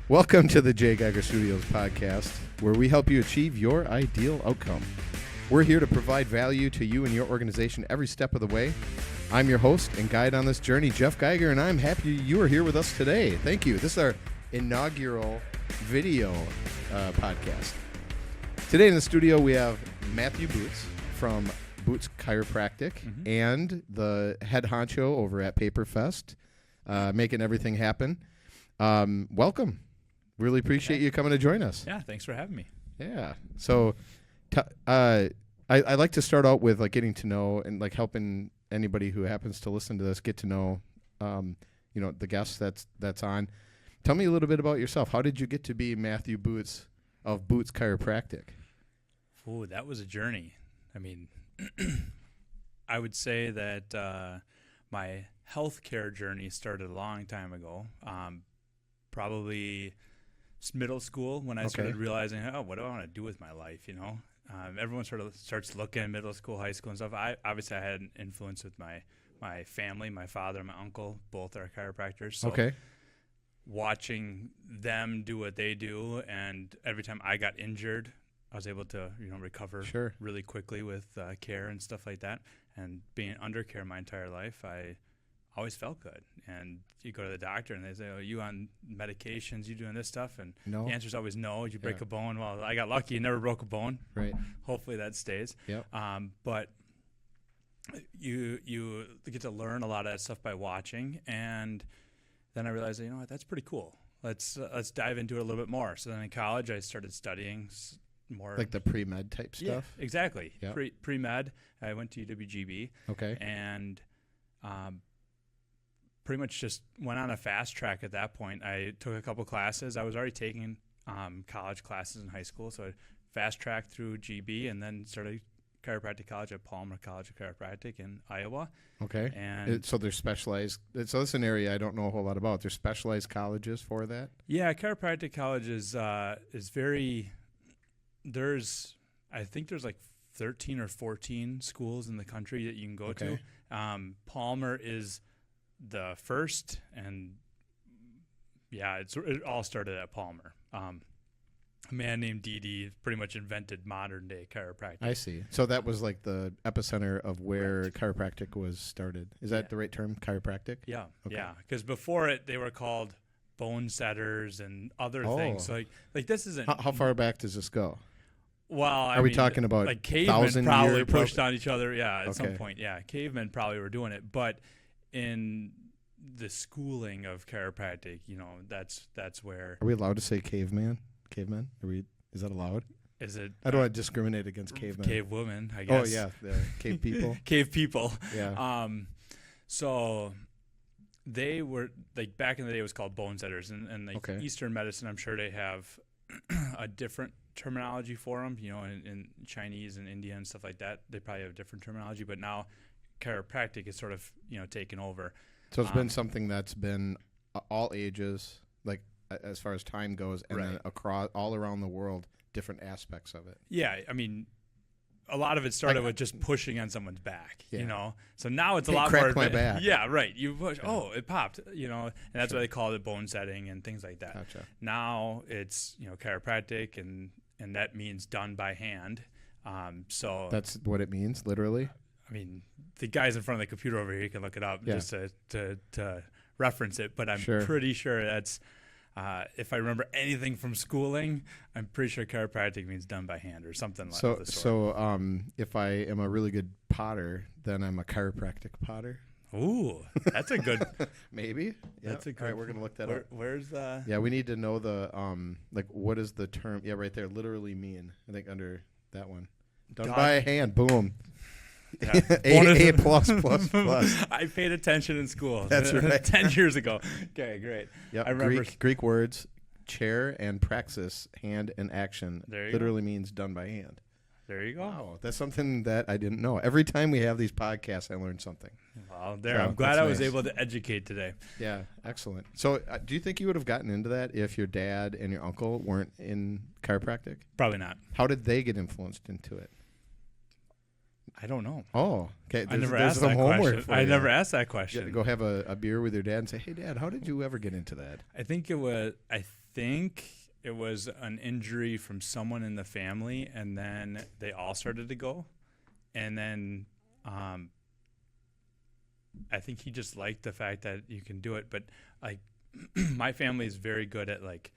Welcome to the J.Geiger Studios podcast, where we help you achieve your ideal outcome. We're here to provide value to you and your organization every step of the way. I'm your host and guide on this journey, J.Geiger, and I'm happy you are here with us today. Thank you. This is our inaugural video podcast. Today in the studio, we have Matthew Boots from Boots Chiropractic and the head honcho over at Paperfest, making everything happen. Welcome. Really appreciate you coming to join us. Yeah, thanks for having me. Yeah. So I like to start out with like getting to know and like helping anybody who happens to listen to this get to know the guest that's on. Tell me a little bit about yourself. How did you get to be Matthew Boots of Boots Chiropractic? Oh, that was a journey. I mean, I would say that my healthcare journey started a long time ago. Probably middle school when I started realizing, what do I want to do with my life? Everyone sort of starts looking middle school, high school and stuff. I had an influence with my family. My father and my uncle both are chiropractors. So watching them do what they do, and every time I got injured, I was able to recover really quickly with care and stuff like that. And being under care my entire life, I always felt good. And you go to the doctor and they say, "Oh, you on medications? You doing this stuff?" And the answer is always no. Did you break a bone? Well, I got lucky. Never broke a bone. Right. Hopefully that stays. Yep. But you get to learn a lot of that stuff by watching. And then I realized, that's pretty cool. Let's dive into it a little bit more. So then in college, I started studying more like the pre-med type stuff. Yeah, exactly. Yep. Pre-med. I went to UWGB. Okay. And pretty much just went on a fast track at that point. I took a couple classes. I was already taking college classes in high school, so I fast tracked through GB and then started chiropractic college at Palmer College of Chiropractic in Iowa. Okay. And so there's specialized. So it's an area I don't know a whole lot about. There's specialized colleges for that. Yeah, chiropractic college is very. I think there's like 13 or 14 schools in the country that you can go to. Palmer is the first, and it all started at Palmer. A man named D.D. pretty much invented modern day chiropractic. I see. So that was like the epicenter of where chiropractic was started. Is that the right term, chiropractic? Yeah. Okay. Yeah. Because before it, they were called bone setters and other things. So like this isn't. How far back does this go? Well, are we talking about like cavemen probably pushed on each other? Yeah, at some point. Yeah, cavemen probably were doing it, but in the schooling of chiropractic, that's where. Are we allowed to say caveman? Cavemen? Is that allowed? Is it? I don't want to discriminate against cavemen. Cave women, I guess. Oh yeah, the cave people. Cave people. Yeah. So they were like back in the day. It was called bone setters, and like Eastern medicine. I'm sure they have a different terminology for them. In Chinese and India and stuff like that, they probably have different terminology. But now chiropractic is sort of taken over. So it's been something that's been all ages, like as far as time goes, and then across all around the world, different aspects of it. Yeah, I mean, a lot of it started with just pushing on someone's back, So now it's a lot more. Crack my back. Yeah, right. You push. Oh, it popped. And that's why they call it bone setting and things like that. Gotcha. Now it's chiropractic, and that means done by hand. So that's what it means, literally. I mean, the guys in front of the computer over here, you can look it up just to reference it. But I'm pretty sure that's, if I remember anything from schooling, I'm pretty sure chiropractic means done by hand or something like that. So if I am a really good potter, then I'm a chiropractic potter. Ooh, that's a good. Maybe. Yeah. That's a good. All right, we're going to look that up. Where's the. Yeah, we need to know the, what does the term, right there, literally mean? I think under that one. Done by hand. Boom. Yeah. A plus. I paid attention in school. That's right. 10 years ago. Okay, great. Yep. I remember Greek words, chair and praxis, hand and action. There you literally means done by hand. There you go. Wow, that's something that I didn't know. Every time we have these podcasts, I learn something. Well, I'm glad I was able to educate today. Yeah, excellent. So do you think you would have gotten into that if your dad and your uncle weren't in chiropractic? Probably not. How did they get influenced into it? I don't know. Oh, okay. I never asked that question. I never asked that question. Go have a beer with your dad and say, "Hey, Dad, how did you ever get into that?" I think think it was an injury from someone in the family, and then they all started to go. And then I think he just liked the fact that you can do it. But like my family is very good at like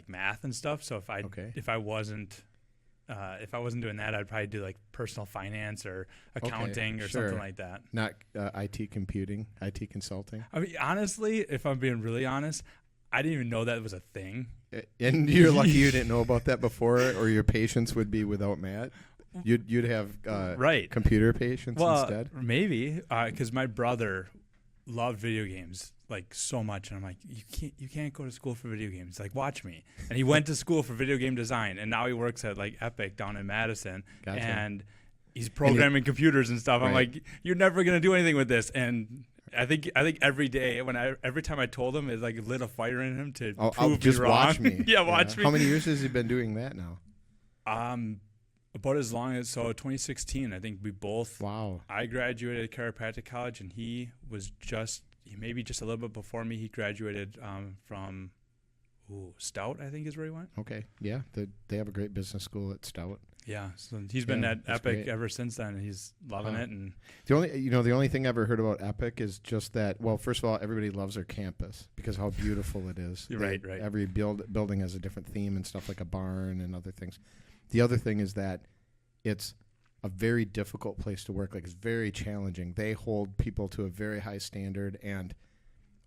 math and stuff. So if I wasn't doing that, I'd probably do like personal finance or accounting or something like that. Not IT computing, IT consulting. I mean, honestly, if I'm being really honest, I didn't even know that was a thing. And you're lucky you didn't know about that before, or your patients would be without Matt. You'd have computer patients instead. Maybe because my brother loved video games like so much, and I'm like, you can't go to school for video games. Like, watch me. And he went to school for video game design, and now he works at like Epic down in Madison, and he's programming computers and stuff. I'm like, you're never gonna do anything with this. And I think every day every time I told him, it like lit a fire in him to prove me wrong. Watch me. Watch me. How many years has he been doing that now? About as long as 2016. I think we both. Wow. I graduated chiropractic college, and he was maybe just a little bit before me. He graduated from Stout, I think is where he went. Okay. Yeah. They have a great business school at Stout. Yeah. So he's been at Epic ever since then, and he's loving it. And the only thing I ever heard about Epic is just that. Well, first of all, everybody loves their campus because how beautiful it is. Right. Every building has a different theme and stuff, like a barn and other things. The other thing is that it's a very difficult place to work. Like, it's very challenging. They hold people to a very high standard, and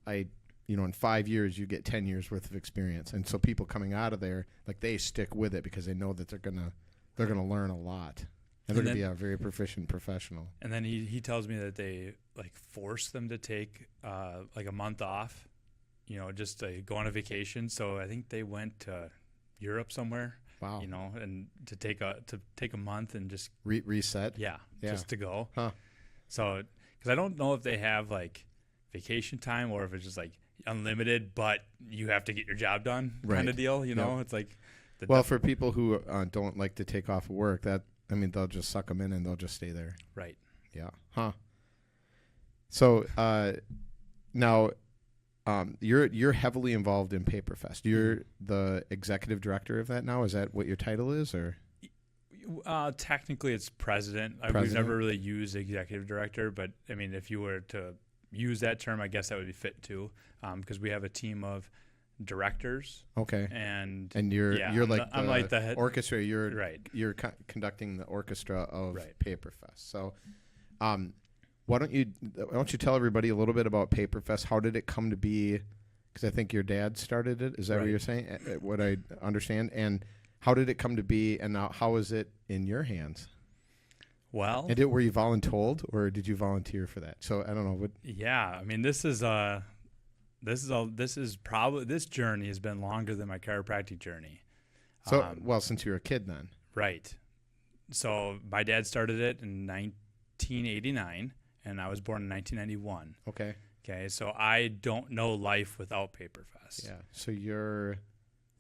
in 5 years you get 10 years worth of experience. And so people coming out of there, like, they stick with it because they know that they're gonna learn a lot, and they're gonna be a very proficient professional. And then he tells me that they like force them to take like a month off, just to go on a vacation. So I think they went to Europe somewhere. Wow. And to take a month and just reset. Yeah, just to go. Huh. So, because I don't know if they have like vacation time or if it's just like unlimited, but you have to get your job done kind of deal. It's like. For people who don't like to take off work, they'll just suck them in and they'll just stay there. Right. Yeah. Huh. So now. You're heavily involved in Paperfest. You're the executive director of that now. Is that what your title is, or? Technically, it's president. We've never really used executive director, but I mean, if you were to use that term, I guess that would be fit too, because we have a team of directors. Okay. And you're like I'm like the head orchestra. You're conducting the orchestra of Paperfest. So, Why don't you tell everybody a little bit about Paperfest? How did it come to be? Because I think your dad started it. Is that what you're saying? What I understand. And how did it come to be? And now how is it in your hands? Well, and were you voluntold, or did you volunteer for that? So I don't know. Yeah, I mean, this journey has been longer than my chiropractic journey. So since you were a kid then. Right. So my dad started it in 1989. And I was born in 1991. Okay. So I don't know life without Paperfest. Yeah. So you're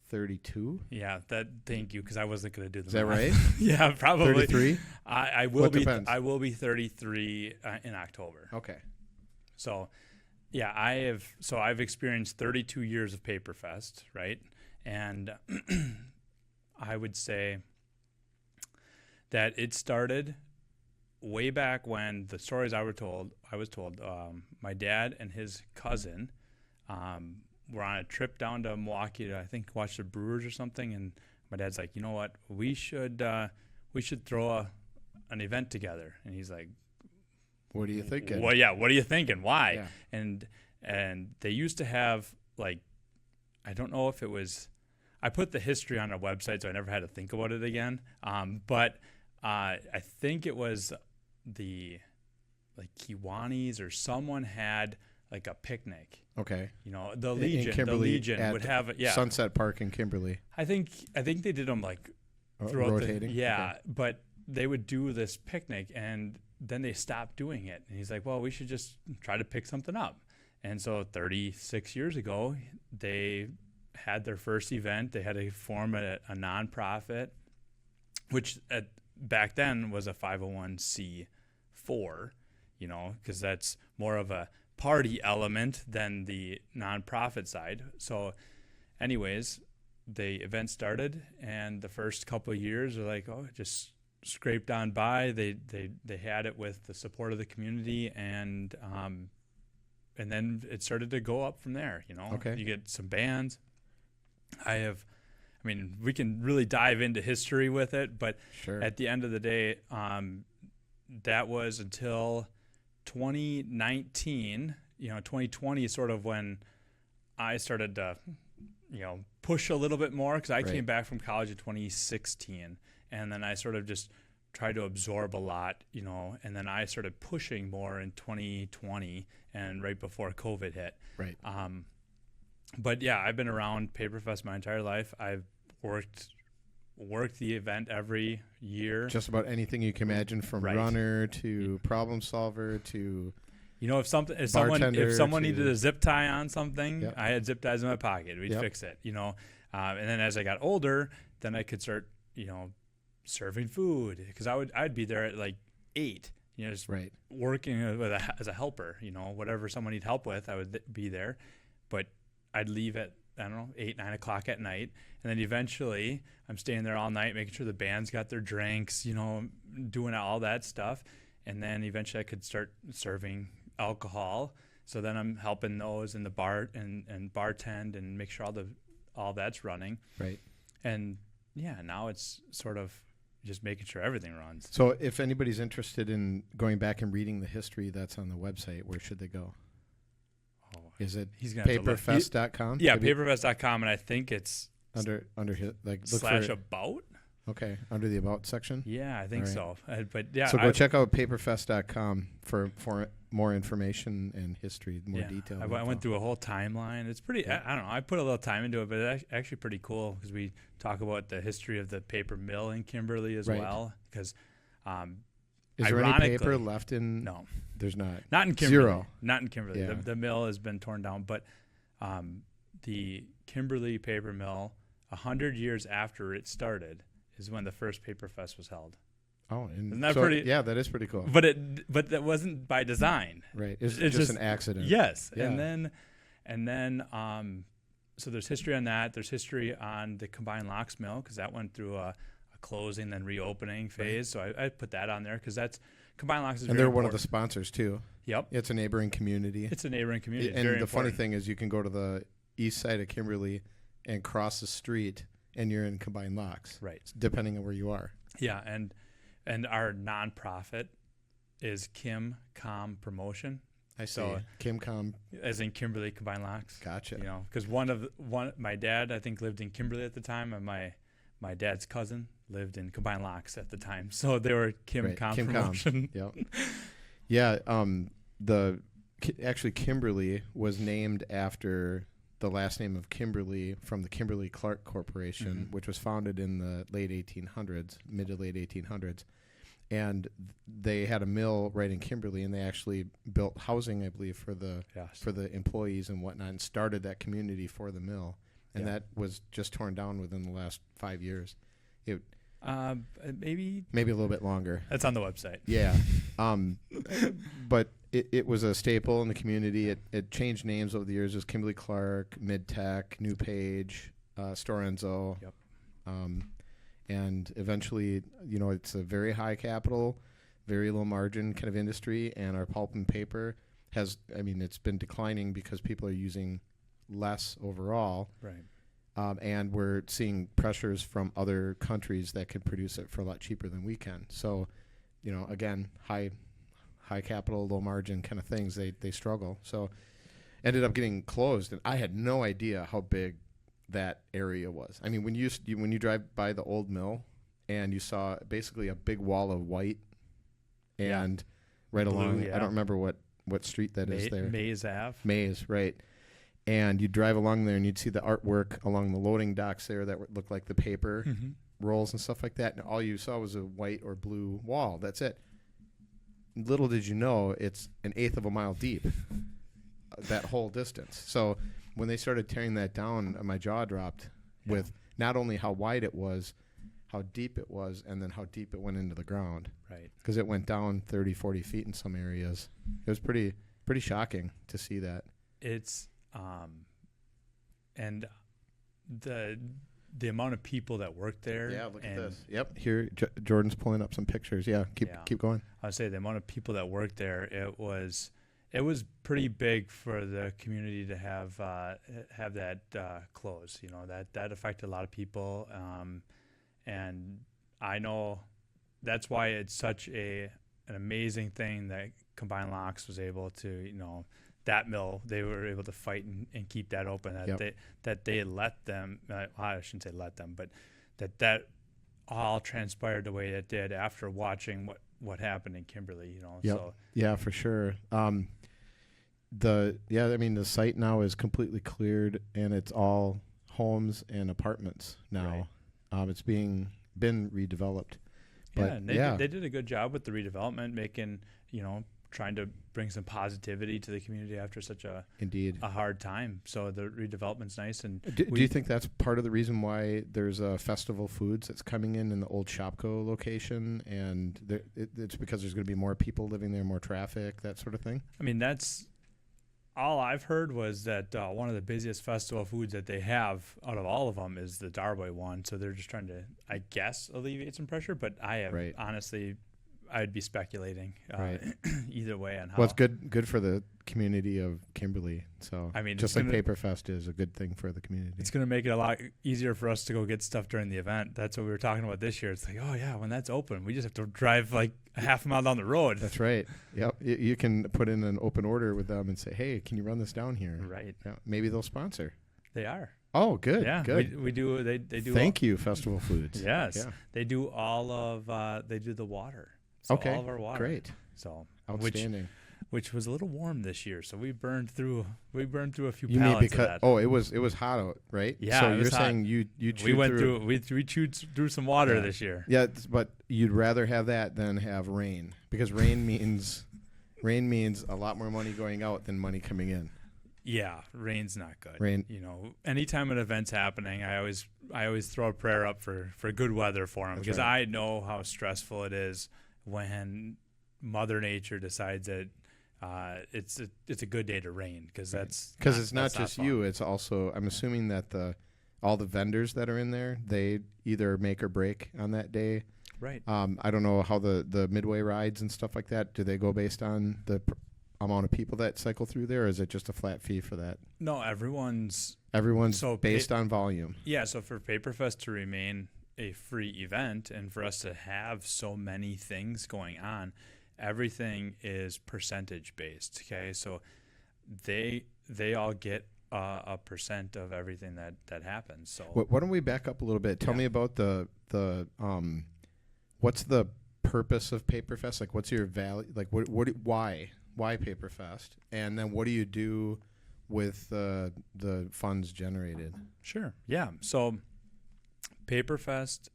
32? Yeah. Thank you, because I wasn't going to do the math. Is that right? Yeah, probably. 33? I will be. Depends? I will be 33 in October. Okay. So, yeah, I've experienced 32 years of Paperfest, right? And I would say that it started way back when. The stories I was told, my dad and his cousin were on a trip down to Milwaukee to, I think, watch the Brewers or something. And my dad's like, you know what, we should throw an event together. And he's like, what are you thinking? Well, yeah, what are you thinking? Why? Yeah. And they used to have, like, I don't know if it was, I put the history on a website, so I never had to think about it again. But I think it was the Kiwanis or someone had like a picnic. Okay. The Legion would have Sunset Park in Kimberly. I think they did them like throughout rotating. But they would do this picnic and then they stopped doing it. And he's like, well, we should just try to pick something up. And so 36 years ago, they had their first event. They had to form a nonprofit, which back then was a 501c4, because that's more of a party element than the nonprofit side. So anyways, the event started, and the first couple of years are like, oh, it just scraped on by. They had it with the support of the community, and then it started to go up from there. Okay. You get some bands. We can really dive into history with it, but Sure. at the end of the day, that was until 2019. 2020 is sort of when I started to, push a little bit more, because I came back from college in 2016, and then I sort of just tried to absorb a lot, and then I started pushing more in 2020 and right before COVID hit. Right. But yeah, I've been around Paperfest my entire life. I've worked the event every year. Just about anything you can imagine, from runner to problem solver to if someone needed a zip tie on something, I had zip ties in my pocket. We'd fix it. And then as I got older, then I could start serving food, because I'd be there at like 8. Just working as a helper. Whatever someone needed help with, I would be there. But I'd leave at 8, 9 o'clock at night, and then eventually I'm staying there all night, making sure the band's got their drinks, doing all that stuff, and then eventually I could start serving alcohol. So then I'm helping those in the bar and bartend and make sure all that's running. Right. And now it's sort of just making sure everything runs. So if anybody's interested in going back and reading the history that's on the website, where should they go? Is it paperfest.com? Yeah, paperfest.com, and I think it's under his, look / about. Okay, under the about section. Yeah, I think so. But yeah, so go check out paperfest.com for more information and history, more detail. I went through a whole timeline. It's pretty. I don't know. I put a little time into it, but it's actually pretty cool, because we talk about the history of the paper mill in Kimberly as well. Because is there any paper left in? No, there's not. Not in Kimberly. Zero. Not in Kimberly. Yeah. The mill has been torn down, but the Kimberly paper mill, 100 years after it started, is when the first Paperfest was held. Oh, isn't that pretty? Yeah, that is pretty cool. But that wasn't by design. Right. It's just an accident. Yes. Yeah. And then so there's history on that. There's history on the combined locks mill, because that went through a closing then reopening phase. Right. So I put that on there, because that's combined locks is and very they're important. one of the sponsors too. Yep. It's a neighboring community. It's a neighboring community. And the funny thing is, you can go to the east side of Kimberly and cross the street, and you're in combined locks. Right. Depending on where you are. Yeah, and our nonprofit is KimCom Promotion. I see. So KimCom, as in Kimberly Combined Locks. Gotcha. Because my dad, I think, lived in Kimberly at the time, and my dad's cousin lived in Combined Locks at the time. So they were KimCom Promotion. Yep. Yeah. Actually Kimberly was named after the last name of Kimberly from the Kimberly-Clark Corporation, which was founded in the mid to late 1800s. And they had a mill right in Kimberly, and they actually built housing, I believe, for the employees and whatnot, and started that community for the mill. And that was just torn down within the last 5 years. Maybe a little bit longer. That's on the website. Yeah. But it was a staple in the community. It changed names over the years. It was Kimberly-Clark, Mid-Tech, New Page, Storenzo. Yep. And eventually, it's a very high capital, very low margin kind of industry. And our pulp and paper it's been declining because people are using less overall. Right. And we're seeing pressures from other countries that can produce it for a lot cheaper than we can. So, again, high capital, low margin kind of things, they struggle. So ended up getting closed, and I had no idea how big that area was. I mean, when you drive by the old mill and you saw basically a big wall of white and right blue, along, I don't remember what street that is there. Mays Ave. Mays, right. And you'd drive along there and you'd see the artwork along the loading docks there that would look like the paper rolls and stuff like that. And all you saw was a white or blue wall. That's it. Little did you know, it's 1/8 of a mile deep, that whole distance. So when they started tearing that down, my jaw dropped with not only how wide it was, how deep it was, and then how deep it went into the ground. Right. Because it went down 30, 40 feet in some areas. It was pretty shocking to see that. It's and the amount of people that work there. Yeah, look at this. Yep, here Jordan's pulling up some pictures. Yeah, keep going. I would say the amount of people that work there, it was pretty big for the community to have that close. You know, that affected a lot of people, and I know that's why it's such an amazing thing that Combined Locks was able to, you know, that mill, they were able to fight and keep that open. That they let them. I shouldn't say let them, but that all transpired the way it did after watching what happened in Kimberly. You know. Yep. So yeah, for sure. The site now is completely cleared and it's all homes and apartments now. Right. It's been redeveloped. But they did a good job with the redevelopment, making, you know, trying to bring some positivity to the community after such a hard time. So the redevelopment's nice. And do you think that's part of the reason why there's a Festival Foods that's coming in the old Shopko location, and it's because there's going to be more people living there, more traffic, that sort of thing? I mean, that's all I've heard was that one of the busiest Festival Foods that they have out of all of them is the Darboy one. So they're just trying to, I guess, alleviate some pressure. But I have honestly, I'd be speculating either way on how. Well, it's good for the community of Kimberly. So I mean, just like Paperfest is a good thing for the community. It's going to make it a lot easier for us to go get stuff during the event. That's what we were talking about this year. It's like, oh yeah, when that's open, we just have to drive like a half a mile down the road. That's right. Yep. You can put in an open order with them and say, hey, can you run this down here? Right. Yeah. Maybe they'll sponsor. They are. Oh, good. Yeah, good. We do. They do. Thank you, Festival Foods. Yes. Yeah. They do all of. They do the water. So okay. All of our water. Great. So outstanding. Which was a little warm this year, so we burned through a few you pallets mean because, of that. Oh, it was hot out, right? Yeah. So it was you're hot. saying you we chewed through some water this year. Yeah, but you'd rather have that than have rain, because rain means a lot more money going out than money coming in. Yeah, rain's not good. Rain. You know, anytime an event's happening, I always throw a prayer up for good weather for them, because I know how stressful it is when Mother Nature decides that it's a good day to rain, because it's not just you. It's also, I'm assuming that all the vendors that are in there, they either make or break on that day. Right. I don't know how the midway rides and stuff like that, do they go based on the amount of people that cycle through there, or is it just a flat fee for that? No, everyone's so based on volume. Yeah, so for Paperfest to remain a free event and for us to have so many things going on, everything is percentage based. Okay, so they all get a percent of everything that happens. So why don't we back up a little bit? Tell me about the what's the purpose of Paperfest? Like, what's your value? Like, why Paperfest? And then what do you do with the funds generated? Sure. Yeah. So Paperfest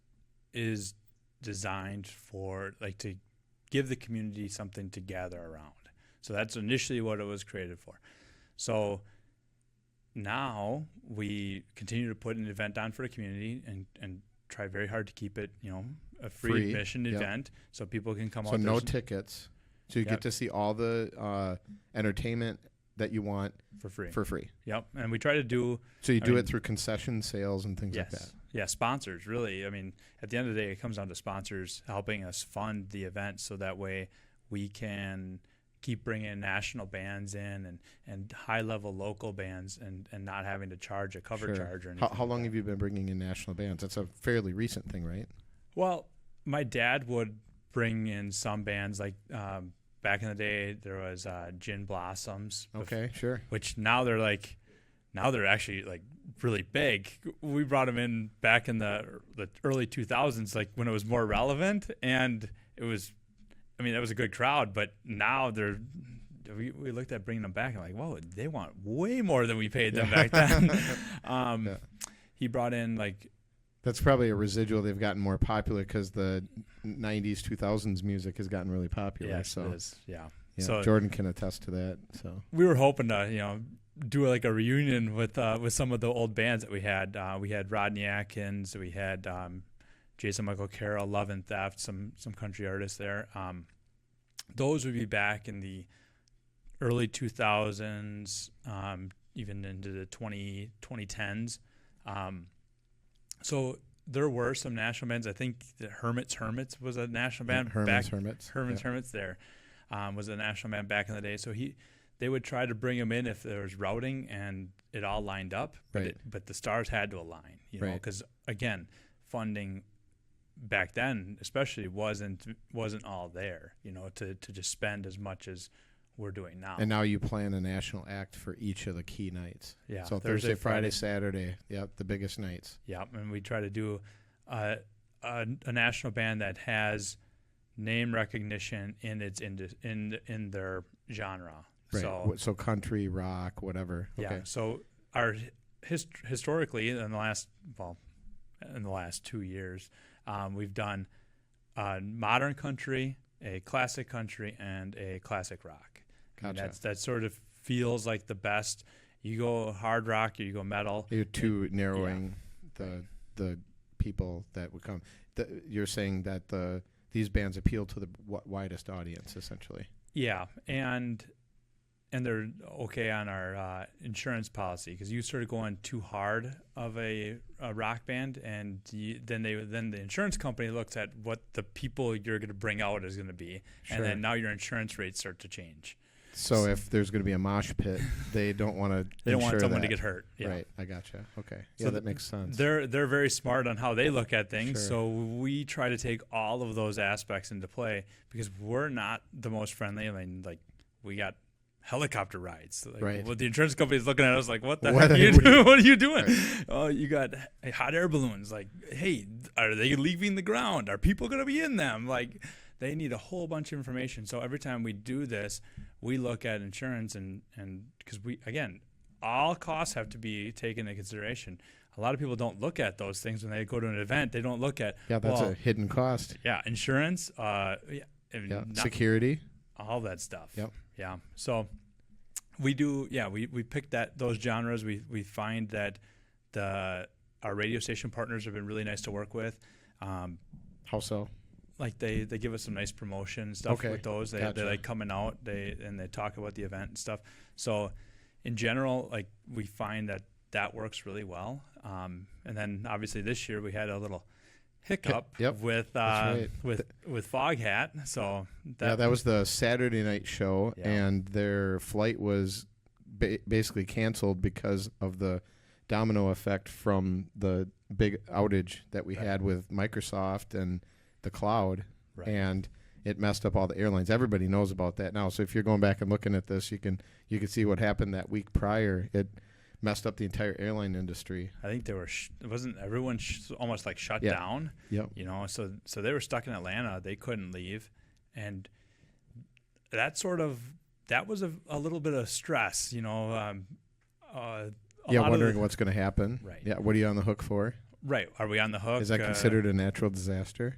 is designed for to give the community something to gather around. So that's initially what it was created for. So now we continue to put an event on for the community and try very hard to keep it, a free admission event, so people can come out. So no tickets. So you get to see all the entertainment that you want for free. Yep. And we try to do. So you do it through concession sales and things like that. Yeah, sponsors, really. I mean, at the end of the day, it comes down to sponsors helping us fund the event, so that way we can keep bringing national bands in and high-level local bands and not having to charge a cover charge or anything. How long have you been bringing in national bands? That's a fairly recent thing, right? Well, my dad would bring in some bands, back in the day, there was Gin Blossoms. Okay, sure. Which now they're actually really big. We brought them in back in the early 2000s, when it was more relevant, and it was, that was a good crowd. But now we looked at bringing them back and whoa, they want way more than we paid them back then. He brought in That's probably a residual. They've gotten more popular because the 90s, 2000s music has gotten really popular. Yes, so. it is. Yeah. So Jordan can attest to that. So we were hoping to, do a reunion with some of the old bands that we had. We had Rodney Atkins. We had Jason Michael Carroll, Love and Theft, some country artists there. Those would be back in the early 2000s, even into the 2010s. So there were some national bands. I think the Hermits was a national band. Hermits there was a national band back in the day. So they would try to bring him in if there was routing and it all lined up. But the stars had to align, you know, because again, funding back then especially wasn't all there, you know, to just spend as much as we're doing now. And now you plan a national act for each of the key nights. Yeah. So Thursday, Friday, Saturday. Yep, the biggest nights. Yep, and we try to do a national band that has name recognition in its in their genre. Right. So country, rock, whatever. Okay. Yeah. So our historically in the last 2 years, we've done modern country, a classic country, and a classic rock. Gotcha. That sort of feels like the best. You go hard rock or you go metal. You're too narrowing the people that would come. You're saying that these bands appeal to the widest audience, essentially. Yeah, and they're okay on our insurance policy, because you sort of going too hard of a rock band, and then the insurance company looks at what the people you're going to bring out is going to be, and then now your insurance rates start to change. So if there's going to be a mosh pit, they don't want to. They don't want someone to get hurt. Yeah. Right. I gotcha. Okay. Yeah, that makes sense. They're very smart on how they look at things. Sure. So we try to take all of those aspects into play, because we're not the most friendly. I mean, like, we got helicopter rides. Like, right. Well, the insurance company's looking at us like, what the heck are you doing? What are you doing? Right. Oh, you got hot air balloons. Like, hey, are they leaving the ground? Are people going to be in them? Like, they need a whole bunch of information. So every time we do this, we look at insurance, and because all costs have to be taken into consideration. A lot of people don't look at those things when they go to an event. They don't look at that's a hidden cost. Yeah, insurance, security, all that stuff. Yep. Yeah. So we do. Yeah, we pick those genres. We find that our radio station partners have been really nice to work with. How so? Like they give us some nice promotion and stuff with those. They like coming out. They talk about the event and stuff. So in general, like, we find that works really well. And then obviously this year we had a little hiccup with Foghat. So that was the Saturday night show, and their flight was basically canceled because of the domino effect from the big outage that we had with Microsoft and the cloud, and it messed up all the airlines. Everybody knows about that now. So if you're going back and looking at this, you can see what happened that week prior. It messed up the entire airline industry. I think they were wasn't everyone almost like shut down. Yep. You know, so they were stuck in Atlanta. They couldn't leave, and that was a little bit of stress. You know, wondering what's going to happen. Right. Yeah. What are you on the hook for? Right. Are we on the hook? Is that considered a natural disaster?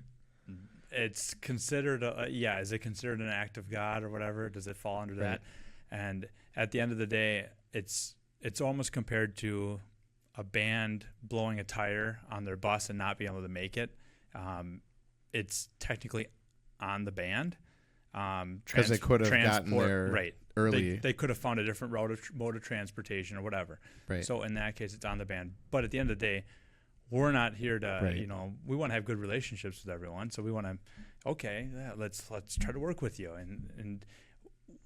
It's considered is it considered an act of God or whatever? Does it fall under that? And at the end of the day, it's almost compared to a band blowing a tire on their bus and not being able to make it. It's technically on the band. Because they could have gotten there early. They could have found a different mode of transportation or whatever. Right. So in that case, it's on the band. But at the end of the day, we're not here to, we want to have good relationships with everyone. So we want to, let's try to work with you. And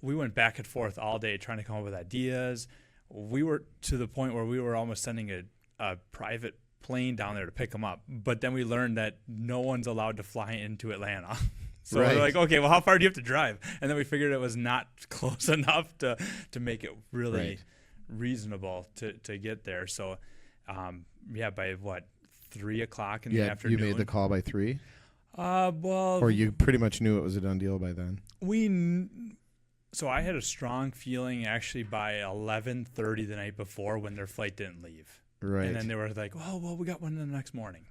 we went back and forth all day trying to come up with ideas. We were to the point where we were almost sending a private plane down there to pick them up. But then we learned that no one's allowed to fly into Atlanta. So we're like, okay, well, how far do you have to drive? And then we figured it was not close enough to make it really reasonable to get there. So, by 3 o'clock in the afternoon. You made the call by 3? Well. Or you pretty much knew it was a done deal by then? So I had a strong feeling actually by 11:30 the night before when their flight didn't leave. Right. And then they were like, oh, well, we got one the next morning.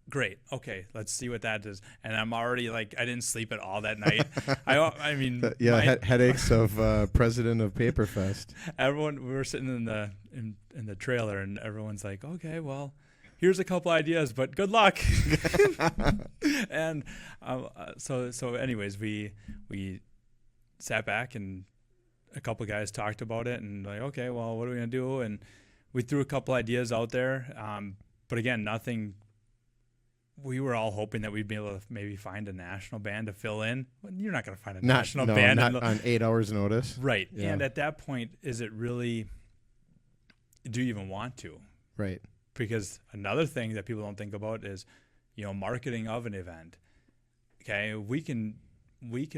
Great. Okay, let's see what that is. And I'm already like, I didn't sleep at all that night. I mean, headaches of president of Paperfest. We were sitting in the trailer, and everyone's like, okay, well, here's a couple ideas, but good luck. And so anyways, we sat back, and a couple guys talked about it, and like, okay, well, what are we gonna do? And we threw a couple ideas out there, but again, nothing. We were all hoping that we'd be able to maybe find a national band to fill in. Well, you're not going to find a national band not on 8 hours notice, right? Yeah. And at that point, is it really? Do you even want to? Right. Because another thing that people don't think about is, marketing of an event. Okay, we can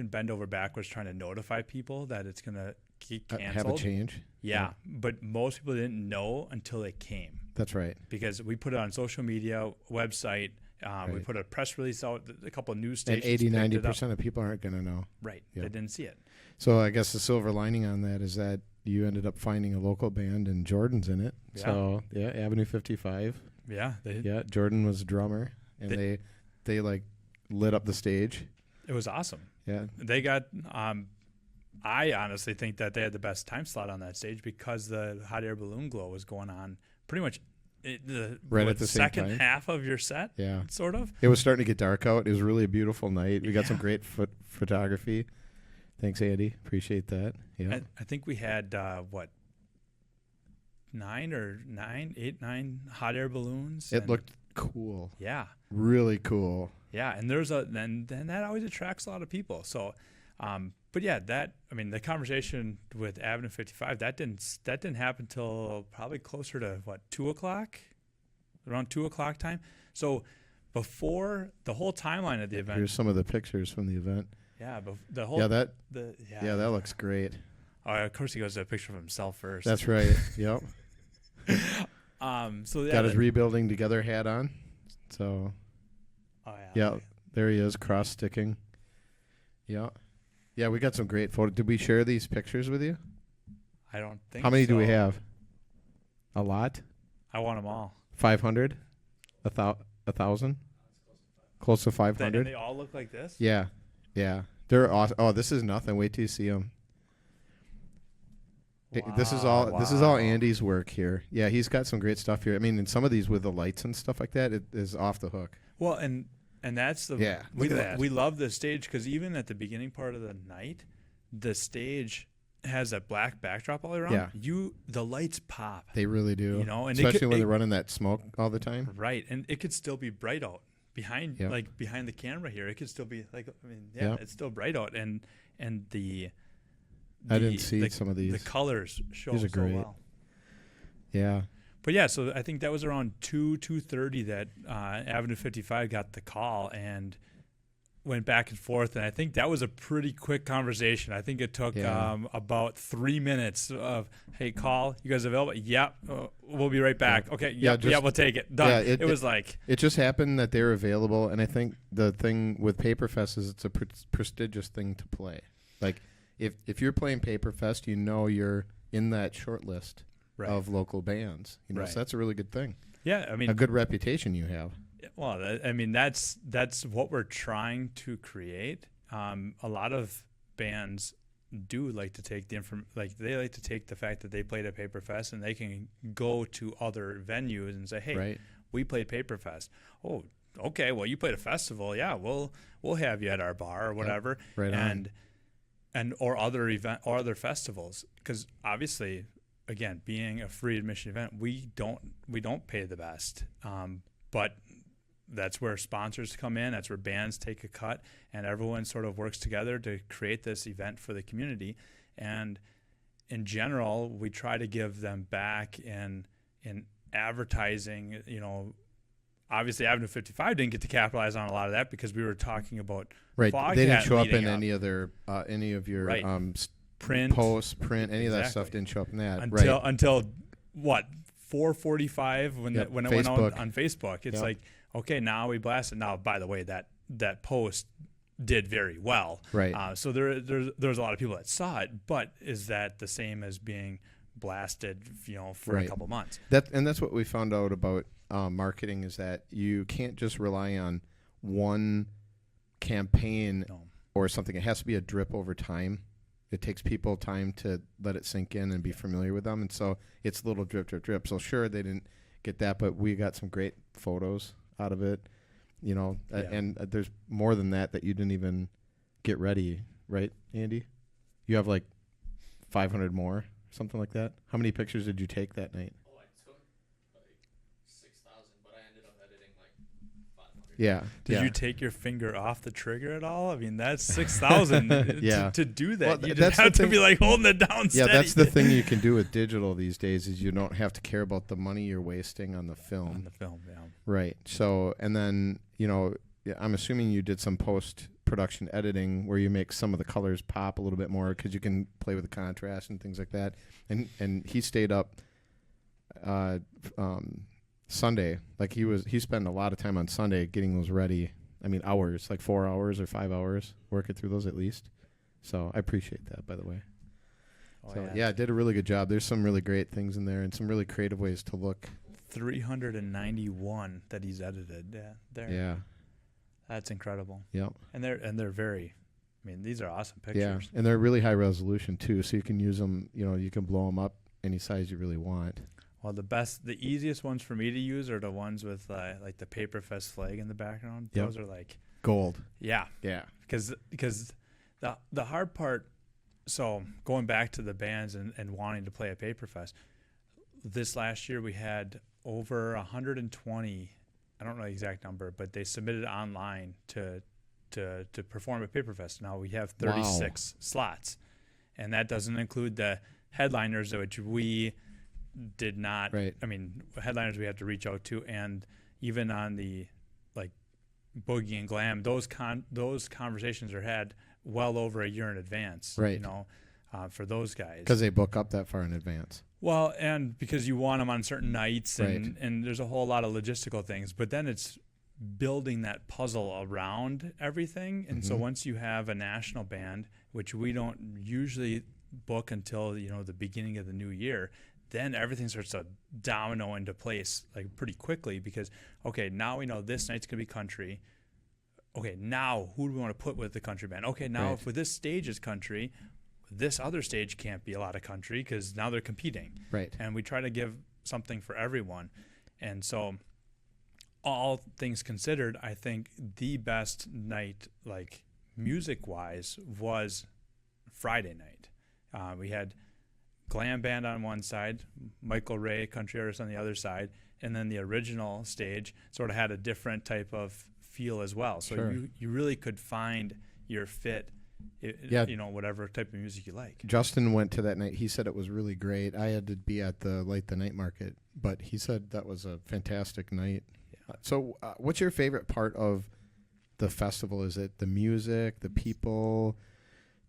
bend over backwards trying to notify people that it's going to get canceled. Have a change. Yeah, but most people didn't know until it came. That's right. Because we put it on social media, website. We put a press release out, a couple of news stations. And 80-90% of people aren't going to know. Right. Yeah. They didn't see it. So I guess the silver lining on that is that you ended up finding a local band and Jordan's in it. Yeah. So, Avenue 55. Yeah. Jordan was a drummer, and they like lit up the stage. It was awesome. Yeah. They got I honestly think that they had the best time slot on that stage because the hot air balloon glow was going on pretty much at the second half of your set. Yeah. Sort of. It was starting to get dark out. It was really a beautiful night. We got some great photography. Thanks, Andy. Appreciate that. Yeah. I think we had 9 hot air balloons. It looked cool. Yeah. Really cool. Yeah, and then that always attracts a lot of people. So, but yeah, the conversation with Avenue 55 that didn't happen till probably closer to 2:00, around 2:00 time. So before the whole timeline of the event. Here's some of the pictures from the event. Yeah, but the whole that looks great. Oh, of course he goes to a picture of himself first. That's right. Yep. So got his rebuilding together hat on. So. Oh yeah. Yeah, there he is, cross sticking. Yeah. Yeah, we got some great photos. Did we share these pictures with you? I don't think. How many do we have? A lot. I want them all. 500. 1,000. Close to 500. And they all look like this. Yeah. They're awesome. Oh, this is nothing. Wait till you see them. Wow, this is all Andy's work here. Yeah, he's got some great stuff here. I mean, and some of these with the lights and stuff like that, it is off the hook. Well, and that's the look at that. We love the stage because even at the beginning part of the night, the stage has that black backdrop all around. Yeah. The lights pop. They really do. And especially when they're running that smoke all the time. Right, and it could still be bright out behind the camera here. It could still be it's still bright out, and I didn't see some of these. The colors show these are so great. well. Yeah. But yeah, so I think that was around 2:30 that Avenue 55 got the call and went back and forth, and I think that was a pretty quick conversation. I think it took about 3 minutes of, hey, call, you guys available? Yeah, we'll be right back. Okay, yeah, we'll take it. Done. Yeah, it was like... It just happened that they were available, and I think the thing with Paperfest is it's a prestigious thing to play. Like, if you're playing Paperfest, you're in that short list of local bands. So that's a really good thing. Yeah, I mean... A good reputation you have. Well, I mean, that's what we're trying to create. A lot of bands do like to take they like to take the fact that they played at Paperfest and they can go to other venues and say, hey, we played Paperfest. Oh, okay, well, you played a festival. Yeah, we'll have you at our bar or whatever. Yep. Or other festivals, because obviously, again, being a free admission event, we don't pay the best, but that's where sponsors come in. That's where bands take a cut, and everyone sort of works together to create this event for the community. And in general, we try to give them back in advertising. Obviously, Avenue 55 didn't get to capitalize on a lot of that because we were talking about they didn't show up in up. any of your print, posts, any of that stuff didn't show up in that until what 4:45 when it went out on Facebook. It's like, okay, now we blast it. Now, by the way, that post did very well. Right. So there's a lot of people that saw it, but is that the same as being blasted, for a couple months? That's what we found out about marketing, is that you can't just rely on one campaign or something. It has to be a drip over time. It takes people time to let it sink in and be familiar with them, and so it's a little drip, drip, drip. So sure, they didn't get that, but we got some great photos out of it, and there's more than that you didn't even get ready, right, Andy? You have like 500 more, something like that. How many pictures did you take that night? Oh, I took Yeah. Did you take your finger off the trigger at all? I mean, that's 6,000 Yeah. to do that. Well, You that's just have the to thing. be like holding it down steady. Yeah, that's the thing you can do with digital these days is you don't have to care about the money you're wasting on the film. On the film, yeah. Right. So, and then, you know, I'm assuming you did some post-production editing where you make some of the colors pop a little bit more because you can play with the contrast and things like that. And he stayed up Sunday. Like he spent a lot of time on Sunday getting those ready. I mean, hours, like 4 hours or 5 hours, working through those at least. So I appreciate that, by the way. Oh, So yeah, did a really good job. There's some really great things in there and some really creative ways to look. 391 that he's edited. Yeah, there. Yeah. That's incredible. Yep. And they're very. I mean, these are awesome Yeah, pictures. and they're really high resolution too, so you can use them. You know, you can blow them up any size you really want. Well, the easiest ones for me to use are the ones with like the Paperfest flag in the background. Yep. Those are like Gold. yeah, Yeah. because the hard part. So going back to the bands and wanting to play at Paperfest, this last year we had over 120. I don't know the exact number, but they submitted online to perform at Paperfest. Now we have 36 slots, and that doesn't include the headliners, which we did not. Right. I mean, headliners we have to reach out to, and even on the like boogie and glam, those conversations are had well over a year in advance. Right. You know, for those guys. Because they book up that far in advance. Well, and because you want them on certain nights, and, Right. and there's a whole lot of logistical things. But then it's building that puzzle around everything. And so once you have a national band, which we don't usually book until, you know, the beginning of the new year, then everything starts to domino into place like pretty quickly because, okay, now we know this night's going to be country. Okay, now who do we want to put with the country band? Okay, now if with this stage is country, this other stage can't be a lot of country because now they're competing. Right. And we try to give something for everyone. And so all things considered, I think the best night, like music-wise, was Friday night. We had glam band on one side, Michael Ray, country artist on the other side, and then the original stage sort of had a different type of feel as well. So Sure. you really could find your fit, Yeah. you know, whatever type of music you like. Justin went to that night. He said it was really great. I had to be at the night market, but he said that was a fantastic night. Yeah. So what's your favorite part of the festival? Is it the music, the people,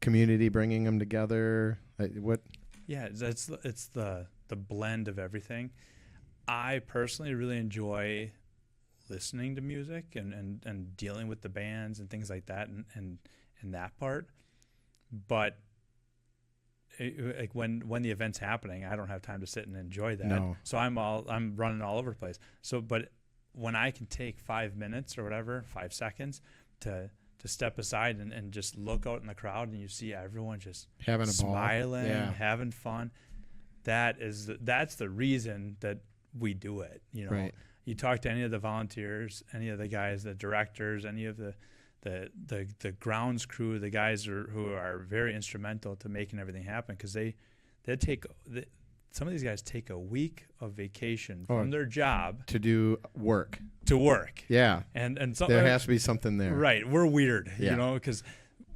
community bringing them together? What? Yeah, it's the blend of everything. I personally really enjoy listening to music and dealing with the bands and things like that and that part. But like when the event's happening, I don't have time to sit and enjoy that. No. So I'm running all over the place. So but when I can take 5 minutes or whatever, 5 seconds to step aside and just look out in the crowd and you see everyone just Having a ball. smiling, Yeah. having fun. That's the reason that we do it. You know, Right. you talk to any of the volunteers, any of the guys, the directors, any of the grounds crew, the guys who are very instrumental to making everything happen because some of these guys take a week of vacation from their job To do work. to work. Yeah. And so, There has to be something there. right, we're weird, Yeah. you know, because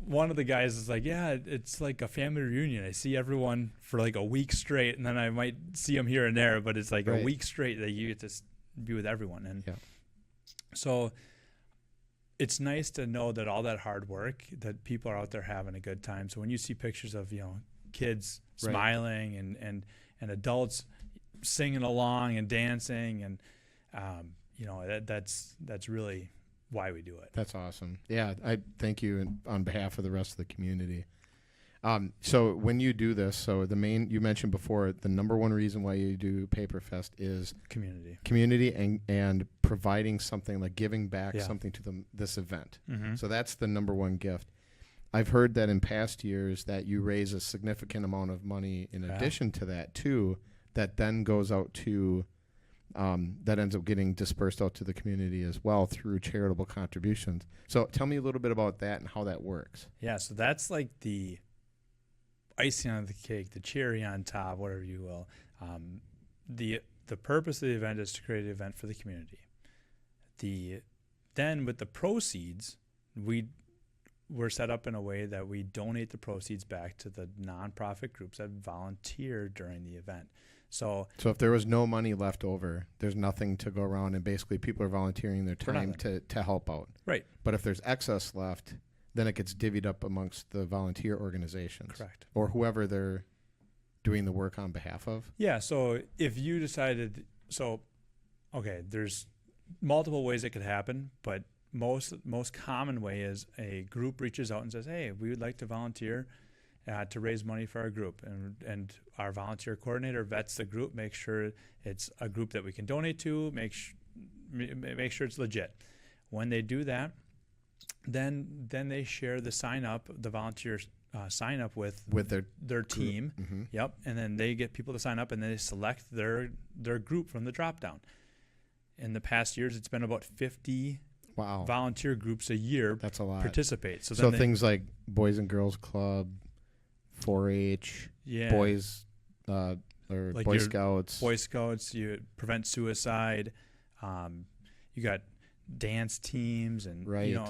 one of the guys is like, yeah, it's like a family reunion. I see everyone for like a week straight, and then I might see them here and there, but it's like Right. a week straight that you get to be with everyone. And Yeah. so it's nice to know that all that hard work, that people are out there having a good time. So when you see pictures of, you know, kids Right. smiling and adults singing along and dancing, and you know, that's really why we do it. That's awesome. Yeah, I thank you on behalf of the rest of the community. So when you do this, so you mentioned before, the number one reason why you do Paperfest is community and providing something, like giving back something to this event. Mm-hmm. So that's the number one gift. I've heard that in past years that you raise a significant amount of money in addition to that too, that then goes out to that ends up getting dispersed out to the community as well through charitable contributions. So tell me a little bit about that and how that works. Yeah, so that's like the icing on the cake, the cherry on top, whatever you will. The purpose of the event is to create an event for the community. The Then with the proceeds, we're set up in a way that we donate the proceeds back to the nonprofit groups that volunteer during the event. So if there was no money left over, there's nothing to go around, and basically people are volunteering their time to help out. Right. But if there's excess left, then it gets divvied up amongst the volunteer organizations. Correct. Or whoever they're doing the work on behalf of. Yeah, so if you decided, there's multiple ways it could happen, but most common way is a group reaches out and says, hey, we would like to volunteer to raise money for our group, and our volunteer coordinator vets the group, makes sure it's a group that we can donate to, make sure it's legit. When they do that, then they share the volunteers sign up with their team. Mm-hmm. Yep, and then they get people to sign up, and then they select their group from the drop down. In the past years, it's been about 50 volunteer groups a year. That's a lot. Participate. So things like Boys and Girls Club, 4-H, boys, or like Boy Scouts. Boy Scouts, you prevent suicide. You got dance teams and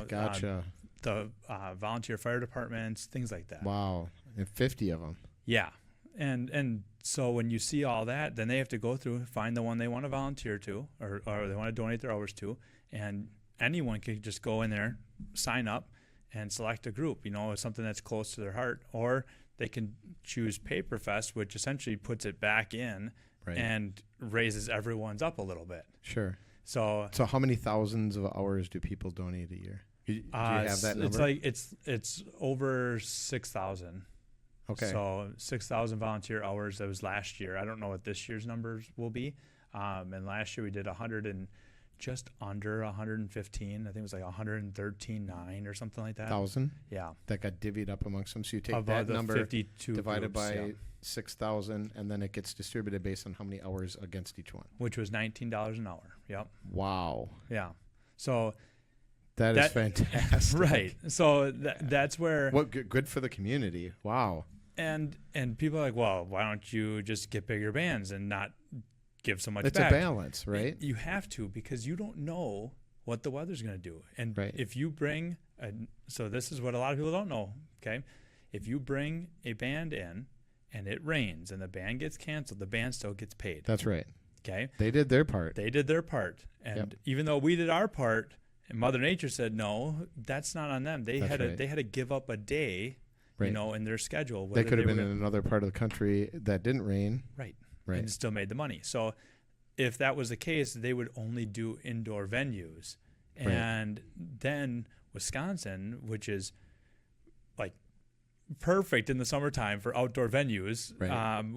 gotcha. The volunteer fire departments, things like that. Wow, and 50 of them. Yeah, and so when you see all that, then they have to go through and find the one they want to volunteer to, or they want to donate their hours to, and anyone can just go in there, sign up, and select a group. Something that's close to their heart, or they can choose Paperfest, which essentially puts it back in and raises everyone's up a little bit. Sure. So how many thousands of hours do people donate a year? Do you have that number? It's over 6,000. Okay. So 6,000 volunteer hours. That was last year. I don't know what this year's numbers will be. And last year we did just under 115. I think it was like 113.9 or something like that. 1,000? Yeah. That got divvied up amongst them. So you take about that number, 52 divided groups, by 6,000, and then it gets distributed based on how many hours against each one. Which was $19 an hour. Yep. Wow. Yeah. So that is fantastic. Right. So that's where. Good for the community. Wow. And people are like, well, why don't you just get bigger bands and not give so much it's back? It's a balance, right? You have to, because you don't know what the weather's going to do. And if you bring so this is what a lot of people don't know, okay? If you bring a band in and it rains and the band gets canceled, the band still gets paid. That's right. Okay? They did their part. And even though we did our part, and Mother Nature said no, that's not on them. They had to give up a day, in their schedule. They could have been in another part of the country that didn't rain. Right. And still made the money. So if that was the case, they would only do indoor venues. And then Wisconsin, which is like perfect in the summertime for outdoor venues,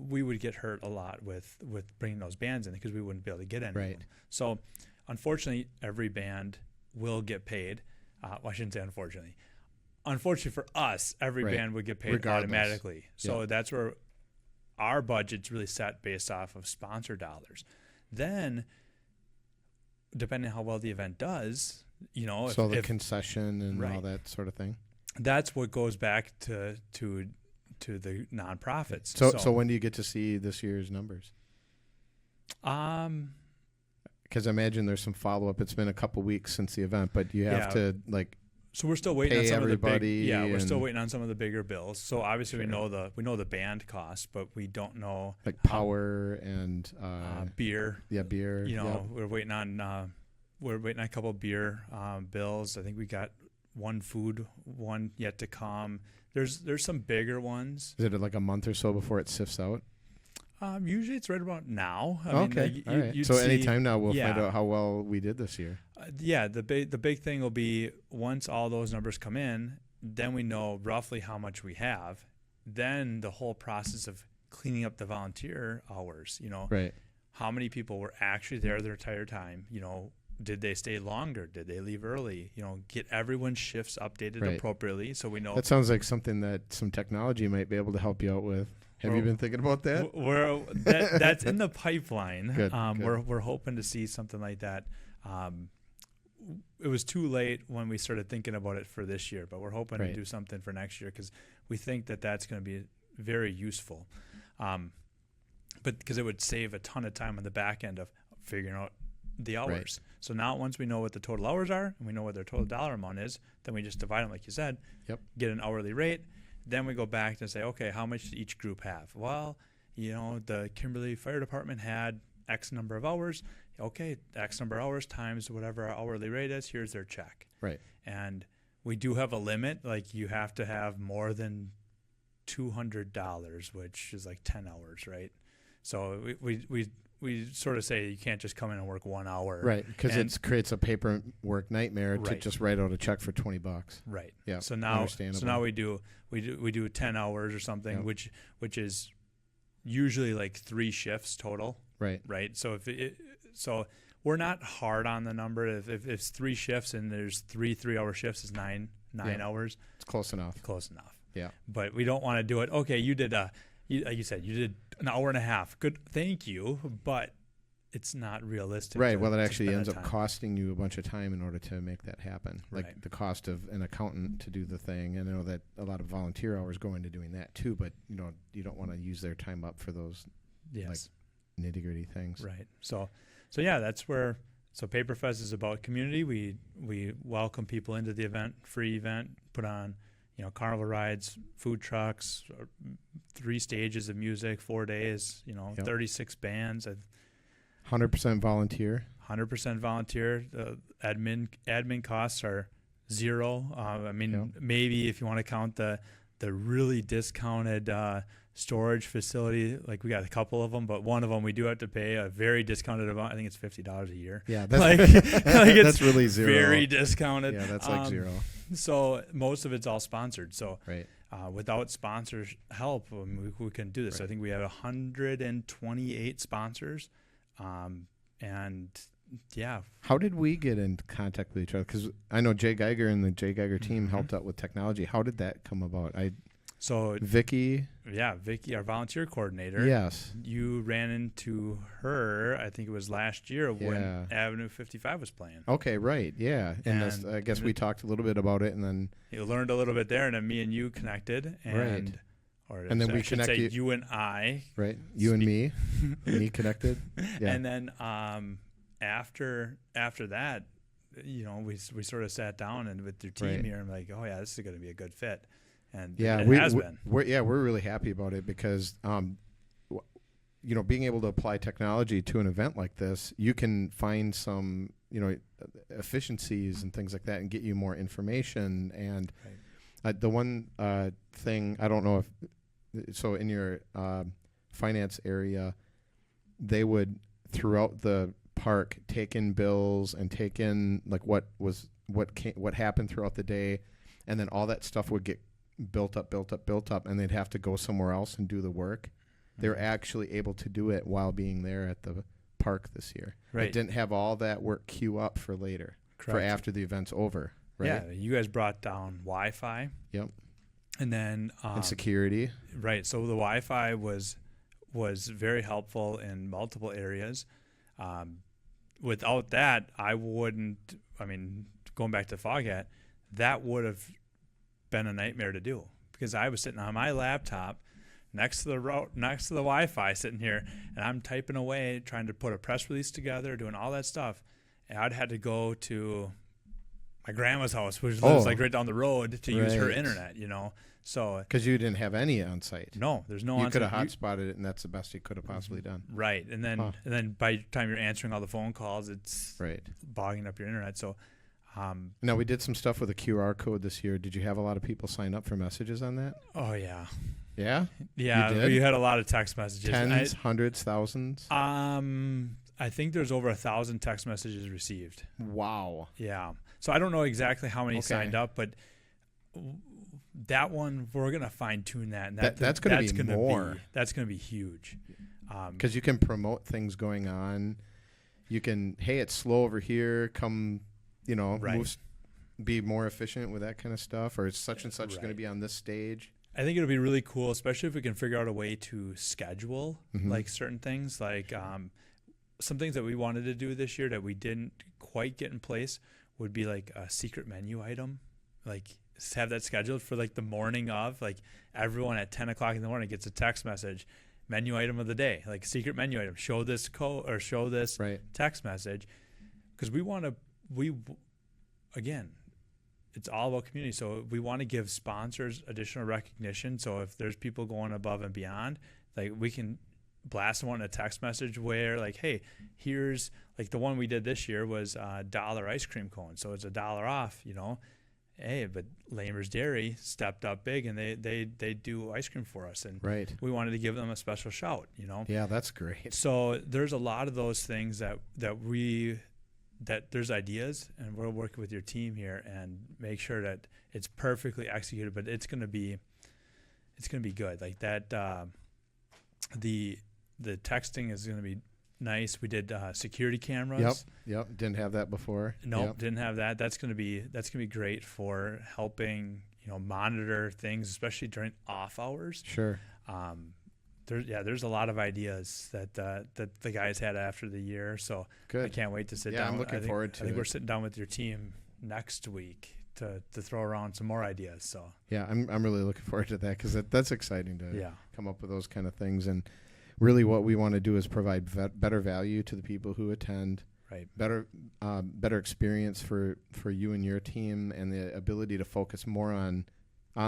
we would get hurt a lot with bringing those bands in, because we wouldn't be able to get any. Right. So unfortunately, every band will get paid. I shouldn't say unfortunately. Unfortunately for us, every band would get paid automatically. So that's where our budget's really set based off of sponsor dollars. Then, depending on how well the event does, so the concession and all that sort of thing. That's what goes back to the nonprofits. So when do you get to see this year's numbers? Because I imagine there's some follow up. It's been a couple weeks since the event, but you have to So we're still waiting on some everybody of the big. We're still waiting on some of the bigger bills. So obviously we know the band costs, but we don't know power and beer. Yeah, beer. We're waiting on a couple of beer bills. I think we got one food one yet to come. There's some bigger ones. Is it like a month or so before it sifts out? Usually it's right about now. All right. So anytime now we'll find out how well we did this year. The big thing will be once all those numbers come in, then we know roughly how much we have. Then the whole process of cleaning up the volunteer hours, how many people were actually there their entire time, did they stay longer? Did they leave early? Get everyone's shifts updated appropriately so we know. That sounds like something that some technology might be able to help you out with. Have you been thinking about that? That's in the pipeline. Good. We're hoping to see something like that. It was too late when we started thinking about it for this year, but we're hoping to do something for next year, because we think that that's going to be very useful. But because it would save a ton of time on the back end of figuring out the hours. So now once we know what the total hours are and we know what their total dollar amount is, then we just divide them like you said. Yep. Get an hourly rate. Then we go back and say, okay, how much did each group have? Well, the Kimberly Fire Department had X number of hours. Okay, X number of hours times whatever our hourly rate is, here's their check. Right. And we do have a limit. Like you have to have more than $200, which is like 10 hours, right? So we sort of say you can't just come in and work 1 hour. Right, because it creates a paperwork nightmare to Right. just write out a check for $20. Right. Yeah. So now understandable. we do 10 hours or something, Yep. which is usually like 3 shifts total. Right. Right. So so we're not hard on the number. If it's 3 shifts and there's 3 3-hour shifts, is nine hours. It's close enough. Close enough. Yeah. But we don't want to do it. Okay, you did like you said, you did an hour and a half. Good, thank you. But it's not realistic. Right. to- Well, it to actually spend ends that up time. costing you a bunch of time in order to make that happen. Like Right. the cost of an accountant to do the thing. And I know that a lot of volunteer hours go into doing that too, but you don't want to use their time up for those Yes. nitty-gritty things. Right. So yeah, that's where. So Paperfest is about community. We welcome people into the event, free event, put on, carnival rides, food trucks, 3 stages of music, 4 days, Yep. 36 bands, 100% volunteer. 100% volunteer. The admin costs are zero. Yep. Maybe if you want to count the really discounted storage facility, like we got a couple of them, but one of them we do have to pay a very discounted amount. I think it's $50 a year. Yeah, that's, like that's it's really zero. very discounted. Yeah, that's like zero. So most of it's all sponsored. So Right. without sponsors help, we couldn't do this. Right. So I think we have 128 sponsors, and yeah. How did we get in contact with each other? Because I know J.Geiger and the J.Geiger team Mhm. helped out with technology. How did that come about? So Vicky. yeah, Vicky, our volunteer coordinator. Yes. You ran into her, I think it was last year Yeah. when Avenue 55 was playing. Okay, right. Yeah. And that's, And I guess we talked a little bit about it, and then You learned a little bit there, and then me and you connected. And, Right. And then we should connect say you- you and I. right, you and me connected. Yeah. And then after that, we sort of sat down and with your team Right. here, I'm like, oh yeah, this is going to be a good fit. And Yeah, it has been. We're really happy about it because, being able to apply technology to an event like this, you can find some, efficiencies and things like that, and get you more information. And the one thing I don't know so in your finance area, they would throughout the park take in bills and take in like what happened throughout the day, and then all that stuff would get built up, and they'd have to go somewhere else and do the work. They were actually able to do it while being there at the park this year. Right. It didn't have all that work queue up for later, for Correct. after the event's over. Right? Yeah, you guys brought down Wi-Fi. Yep. And then And security. right. So the Wi-Fi was very helpful in multiple areas. Without that, I wouldn't. I mean, going back to Foghat, that would have been a nightmare to do because I was sitting on my laptop next to the Wi-Fi, sitting here, and I'm typing away, trying to put a press release together, doing all that stuff, and I'd had to go to my grandma's house, which lives like right down the road, to use her Right. internet. So Because you didn't have any on site. no, there's no. You on-site- could have hotspotted it, and that's the best you could have possibly done. Right, and then by the time you're answering all the phone calls, it's Right. bogging up your internet. So, Now, we did some stuff with a QR code this year. Did you have a lot of people sign up for messages on that? oh yeah, Yeah? yeah, You did? we had a lot of text messages. Tens, hundreds, thousands? I think there's over 1,000 text messages received. Wow. Yeah, so I don't know exactly how many Okay. signed up, but that one we're gonna fine tune that, and That's gonna be more. That's gonna be huge. Because you can promote things going on. You can, hey, it's slow over here. Come, Right. be more efficient with that kind of stuff. Or it's such and such is going to Right. be on this stage. I think it'll be really cool, especially if we can figure out a way to schedule Mhm. like certain things, like some things that we wanted to do this year that we didn't quite get in place would be like a secret menu item, like have that scheduled for like the morning of, like everyone at 10 o'clock in the morning gets a text message, menu item of the day, like secret menu item, show this code or show this Right. text message. because again, it's all about community. So we want to give sponsors additional recognition. So if there's people going above and beyond, like we can blast them on a text message where like, hey, here's like the one we did this year was $1 ice cream cone. So it's $1 off, you know. Hey, but Lamer's Dairy stepped up big and they do ice cream for us. And right. we wanted to give them a special shout, you know. Yeah, that's great. So there's a lot of those things that there's ideas, and we'll work with your team here and make sure that it's perfectly executed, but it's going to be good. Like that, the texting is going to be nice. We did security cameras. Yep. Didn't have that before. Nope, didn't have that. That's going to be great for helping, you know, monitor things, especially during off hours. Sure. There's a lot of ideas that the guys had after the year. So good. I can't wait to sit down. Yeah, I'm looking forward to it. I think we're sitting down with your team next week to throw around some more ideas. So yeah, I'm really looking forward to that because that's exciting to yeah. come up with those kind of things. And really what we want to do is provide better value to the people who attend. Right. Better experience for you and your team, and the ability to focus more on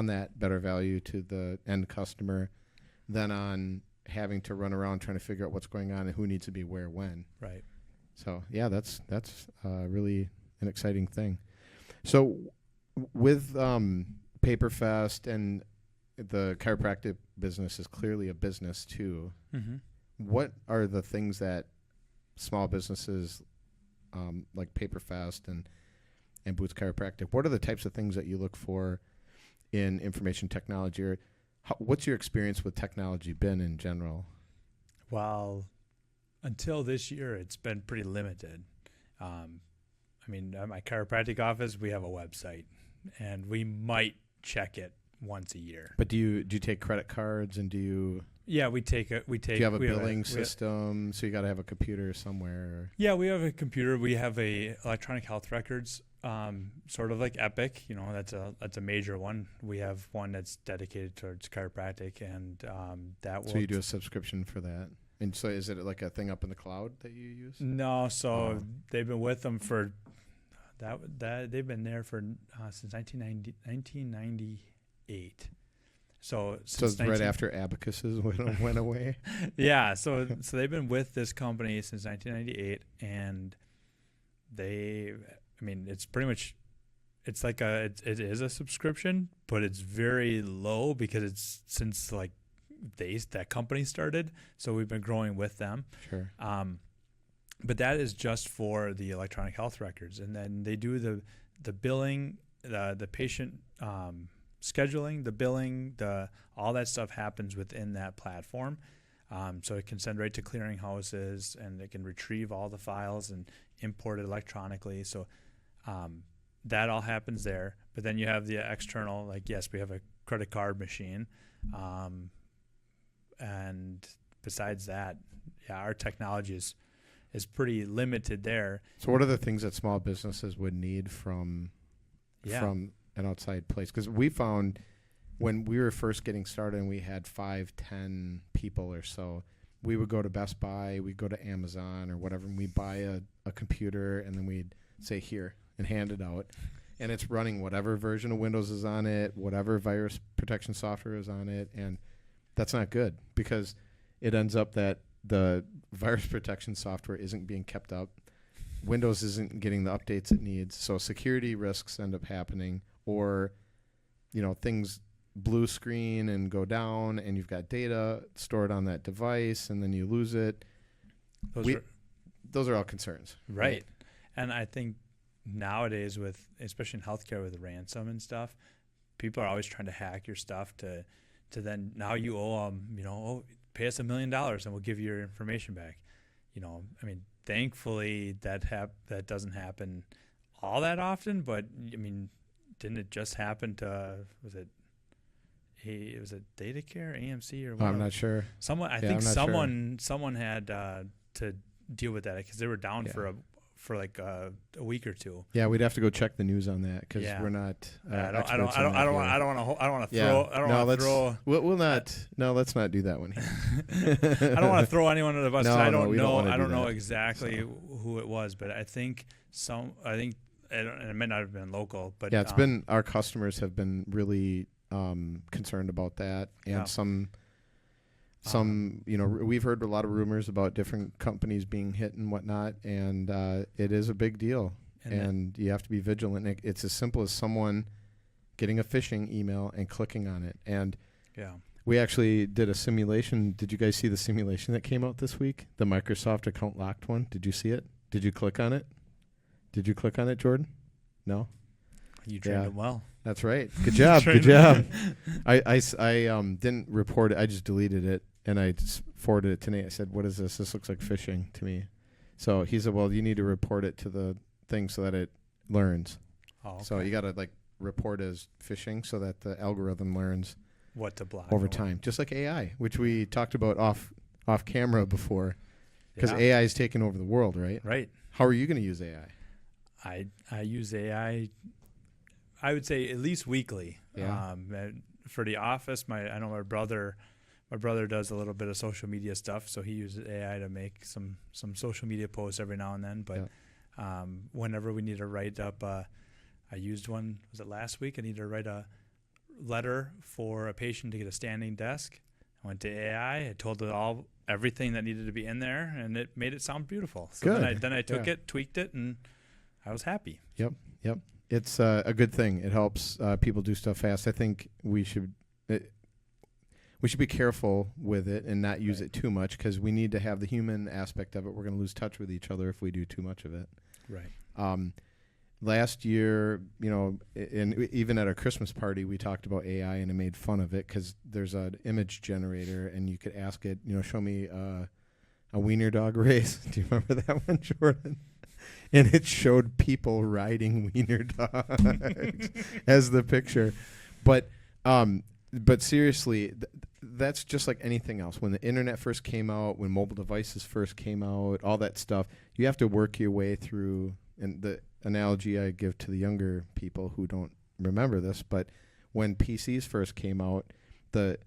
that better value to the end customer than on having to run around trying to figure out what's going on and who needs to be where when. Right. So yeah, that's really an exciting thing. So with Paperfest, and the chiropractic business is clearly a business too. Mm-hmm. What are the things that small businesses like Paperfest and Boots Chiropractic, what are the types of things that you look for in information technology, or what's your experience with technology been in general? Well, until this year, it's been pretty limited. I mean, at my chiropractic office, we have a website, and we might check it once a year. But do you take credit cards, and do you? Yeah, we take. Do you have a billing system? So you got to have a computer somewhere. Yeah, we have a computer. We have a electronic health records, sort of like Epic. You know, that's a major one. We have one that's dedicated towards chiropractic, and that. So you do a subscription for that, and so is it like a thing up in the cloud that you use? No, so they've been with them for that they've been there for since 1998. So it's right after Abacuses went away. Yeah, so they've been with this company since 1998, and it's pretty much, it's like it is a subscription, but it's very low because it's since like that company started. So we've been growing with them. Sure. But that is just for the electronic health records, and then they do the billing, the patient scheduling, the billing, all that stuff happens within that platform. So it can send right to clearinghouses, and it can retrieve all the files and import it electronically. So that all happens there. But then you have the external, like, yes, we have a credit card machine. And besides that, yeah, our technology is pretty limited there. So what are the things that small businesses would need from an outside place? Because we found when we were first getting started and we had 5-10 people or so, we would go to Best Buy, we'd go to Amazon or whatever, and we'd buy a computer, and then we'd say, here, and hand it out. And it's running whatever version of Windows is on it, whatever virus protection software is on it, and that's not good because it ends up that the virus protection software isn't being kept up. Windows isn't getting the updates it needs, so security risks end up happening, or things blue screen and go down, and you've got data stored on that device, and then you lose it. Those are all concerns, right? And I think nowadays, especially in healthcare with ransom and stuff, people are always trying to hack your stuff to then now you owe them, pay us $1 million and we'll give you your information back. Thankfully that doesn't happen all that often, but didn't it just happen to was it DataCare, AMC, or what? I'm not sure. Someone had to deal with that because they were down for like a week or two. Yeah, we'd have to go check the news on that because Yeah. we're not. I don't want to throw. We'll not. No, let's not do that one here. I don't want to throw anyone under the bus. No, I no, don't we don't know. wanna I do don't know that. exactly who it was, but I think and it might not have been local, but Yeah, it's been our customers have been really concerned about that, and Yeah. some we've heard a lot of rumors about different companies being hit and whatnot, and it is a big deal, and you have to be vigilant. It's as simple as someone getting a phishing email and clicking on it. And yeah, we actually did a simulation. Did you guys see the simulation that came out this week? The Microsoft account locked one. Did you see it? Did you click on it? Did you click on it, Jordan? No? you trained them well. That's right. Good job. Good job. I didn't report it. I just deleted it, and I just forwarded it to Nate. I said, what is this? This looks like phishing to me. So he said, well, you need to report it to the thing so that it learns. Oh, okay. So you got to report as phishing so that the algorithm learns what to block over time, just like AI, which we talked about off camera before, because AI is taking over the world, right? Right. How are you going to use AI? I use AI, I would say at least weekly. Yeah. For the office, I know my brother does a little bit of social media stuff, so he uses AI to make some social media posts every now and then. But whenever we need to write up, I used one, was it last week? I needed to write a letter for a patient to get a standing desk. I went to AI. I told it everything that needed to be in there, and it made it sound beautiful. So Good. then I took it, tweaked it, and I was happy. Yep. It's a good thing. It helps people do stuff fast. I think we should be careful with it and not use it too much, because we need to have the human aspect of it. We're going to lose touch with each other if we do too much of it. Right. Last year, and even at our Christmas party, we talked about AI and it made fun of it, because there's an image generator and you could ask it, show me a wiener dog race. Do you remember that one, Jordan? And it showed people riding wiener dogs as the picture. But seriously, that's just like anything else. When the internet first came out, when mobile devices first came out, all that stuff, you have to work your way through. And the analogy I give to the younger people who don't remember this, but when PCs first came out, the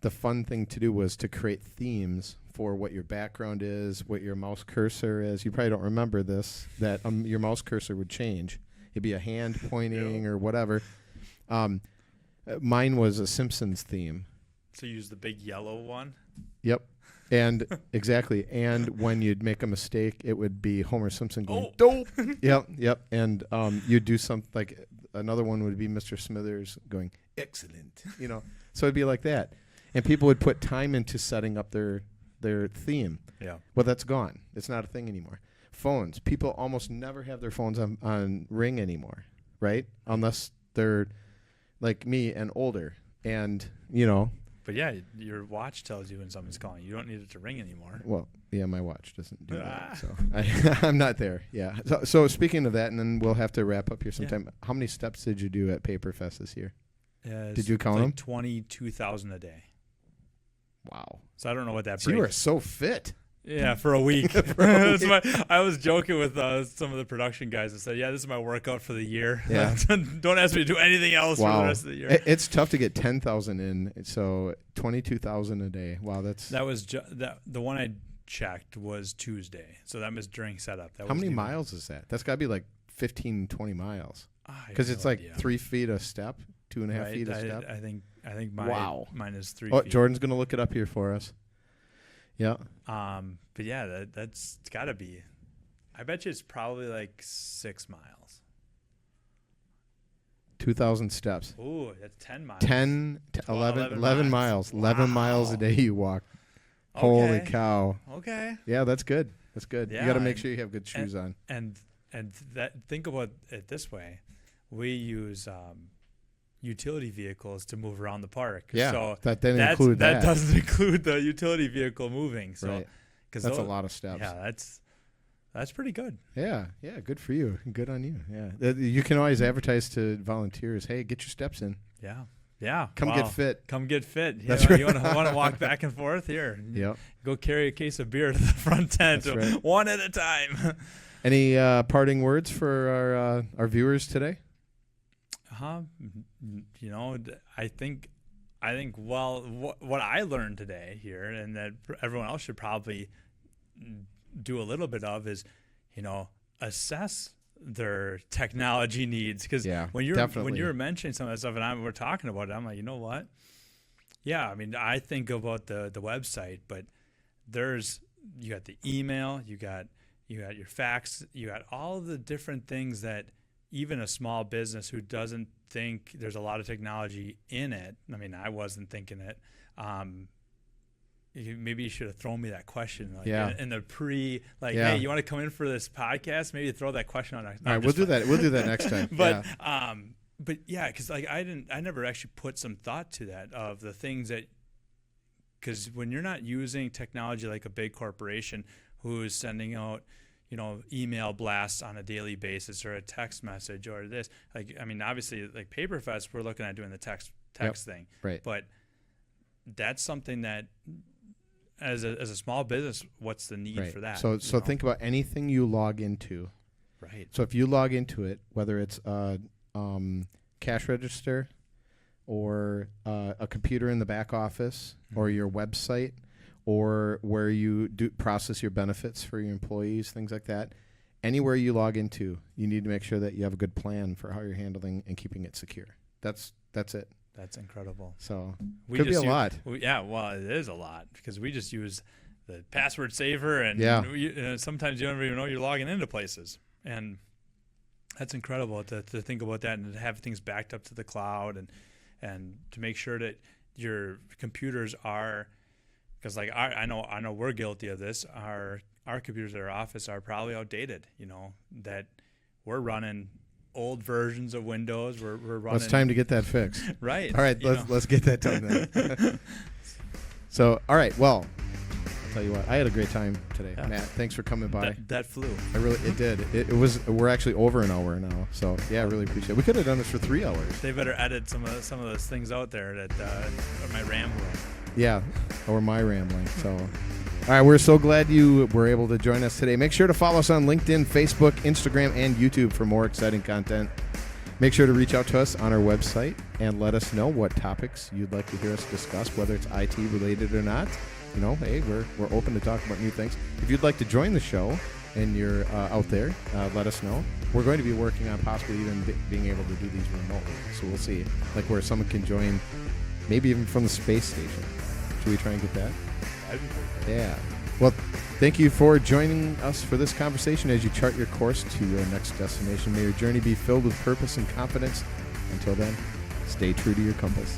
fun thing to do was to create themes for what your background is, what your mouse cursor is. You probably don't remember this, that your mouse cursor would change. It'd be a hand pointing or whatever. Mine was a Simpsons theme. So you use the big yellow one? Yep. And exactly. And when you'd make a mistake, it would be Homer Simpson going, dope. Yep. And you'd do something like another one would be Mr. Smithers going, excellent. So it'd be like that. And people would put time into setting up their theme. Yeah. Well, that's gone. It's not a thing anymore. Phones. People almost never have their phones on ring anymore, right? Unless they're like me and older. And, But yeah, your watch tells you when someone's calling. You don't need it to ring anymore. Well, yeah, my watch doesn't do that. So I'm not there. Yeah. So speaking of that, and then we'll have to wrap up here sometime. Yeah. How many steps did you do at Paperfest this year? Did you count them? 22,000 a day. Wow. So I don't know what that. So you are so fit. Yeah, for a week. I was joking with some of the production guys and said, "Yeah, this is my workout for the year. Yeah. Don't ask me to do anything else for the rest of the year." It's tough to get 10,000 in. So 22,000 a day. Wow, that was the one I checked was Tuesday. So that was during setup. How many miles is that? That's got to be like 15, 20 miles. Because it's like 3 feet a step, 2.5 feet a step. I think mine is 3 feet. feet. Jordan's gonna look it up here for us. Yeah. But yeah, that's gotta be. I bet you it's probably like 6 miles. 2,000 steps. Ooh, that's 10 miles. 11 miles. Wow. 11 miles a day you walk. Okay. Holy cow. Okay. Yeah, that's good. That's good. Yeah, you got to make sure you have good shoes on. And that, think about it this way. We use utility vehicles to move around the park. Yeah, so that doesn't include the utility vehicle moving. So, right. That's a lot of steps. Yeah, that's pretty good. Yeah, good for you. Good on you. Yeah, you can always advertise to volunteers. Hey, get your steps in. Yeah. Yeah. Come get fit. Come get fit. That's right. You want to walk back and forth here? Yep. Go carry a case of beer to the front tent, That's right. one at a time. Any parting words for our viewers today? I think what I learned today here, and that everyone else should probably do a little bit of, is, assess their technology needs. Because when you were mentioning some of that stuff and we're talking about it, I'm like, you know what? Yeah, I mean, I think about the website, but you got the email, you got your fax, you got all of the different things that even a small business who doesn't think there's a lot of technology in it. I mean, I wasn't thinking it. Maybe you should have thrown me that question in the hey, you want to come in for this podcast? Maybe throw that question on. All right, we'll do that. We'll do that next time. But because I never actually put some thought to that, of the things that, because when you're not using technology like a big corporation who's sending out email blasts on a daily basis, or a text message, or this, obviously, like Paperfest, we're looking at doing the text thing, right? But that's something that, as a small business, what's the need for that? So think about anything you log into. Right. So if you log into it, whether it's a cash register, or a computer in the back office, or your website, or where you do process your benefits for your employees, things like that, anywhere you log into, you need to make sure that you have a good plan for how you're handling and keeping it secure. That's it. That's incredible. So could be a lot. Well, it is a lot, because we just use the password saver, and sometimes you don't even know you're logging into places. And that's incredible to think about that, and to have things backed up to the cloud, and to make sure that your computers are, because I know we're guilty of this. Our computers at our office are probably outdated. That we're running old versions of Windows. We're running. Well, it's time to get that fixed. Right. All right. Let's get that done then. So, all right. Well, I'll tell you what. I had a great time today, Matt. Thanks for coming by. That flew. It did. It was. We're actually over an hour now. So yeah, I really appreciate it. We could have done this for 3 hours. They better edit some of those things out there that are my rambling. Yeah, or my rambling. So, all right, we're so glad you were able to join us today. Make sure to follow us on LinkedIn, Facebook, Instagram, and YouTube for more exciting content. Make sure to reach out to us on our website and let us know what topics you'd like to hear us discuss, whether it's IT related or not. Hey, we're open to talk about new things. If you'd like to join the show and you're out there, let us know. We're going to be working on possibly even being able to do these remotely. So we'll see, where someone can join, maybe even from the space station. Should we try and get that? Yeah. Well, thank you for joining us for this conversation as you chart your course to your next destination. May your journey be filled with purpose and confidence. Until then, stay true to your compass.